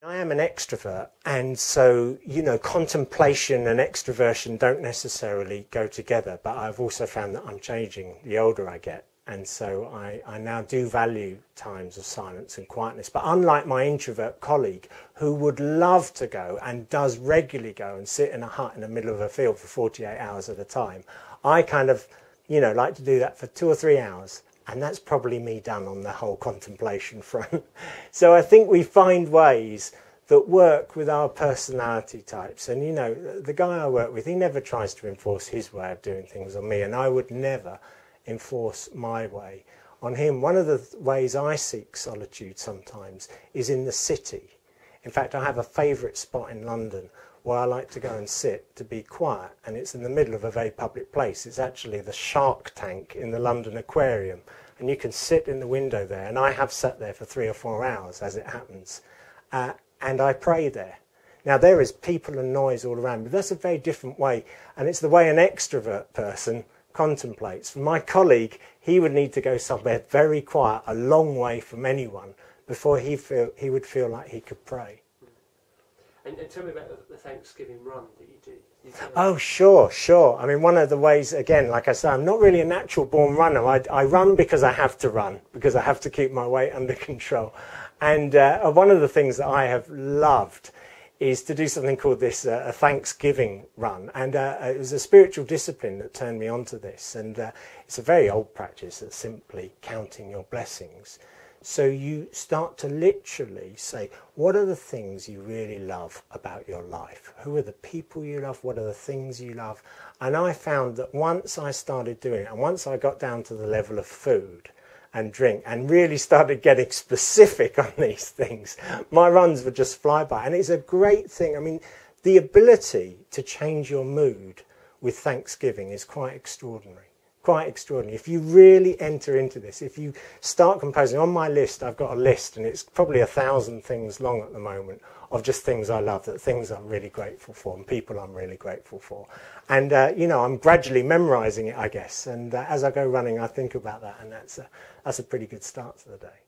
I am an extrovert, and so, you know, contemplation and extroversion don't necessarily go together, but I've also found that I'm changing the older I get, and so I now do value times of silence and quietness. But unlike my introvert colleague, who would love to go and does regularly go and sit in a hut in the middle of a field for 48 hours at a time, I kind of, you know, like to do that for 2 or 3 hours. And that's probably me done on the whole contemplation front. So I think we find ways that work with our personality types. And, you know, the guy I work with, he never tries to enforce his way of doing things on me, and I would never enforce my way on him. One of the ways I seek solitude sometimes is in the city. In fact, I have a favourite spot in London where I like to go and sit to be quiet, and it's in the middle of a very public place. It's actually the shark tank in the London Aquarium, and you can sit in the window there, and I have sat there for 3 or 4 hours as it happens, and I pray there. Now there is people and noise all around, but that's a very different way, and it's the way an extrovert person contemplates. For my colleague, he would need to go somewhere very quiet, a long way from anyone, before he would feel like he could pray. And tell me about the Thanksgiving run that you do. Oh, sure. I mean, one of the ways, again, like I say, I'm not really a natural born runner. I run because I have to run, because I have to keep my weight under control. And one of the things that I have loved is to do something called this a Thanksgiving run. And it was a spiritual discipline that turned me onto this. And it's a very old practice that's simply counting your blessings. So you start to literally say, what are the things you really love about your life? Who are the people you love? What are the things you love? And I found that once I started doing it, and once I got down to the level of food and drink and really started getting specific on these things, my runs would just fly by. And it's a great thing. I mean, the ability to change your mood with Thanksgiving is quite extraordinary. Quite extraordinary. If you really enter into this, if you start composing, on my list, I've got a list, and it's probably 1,000 things long at the moment, of just things I love, that things I'm really grateful for, and people I'm really grateful for. And, you know, I'm gradually memorising it, I guess. And as I go running, I think about that, and that's a pretty good start to the day.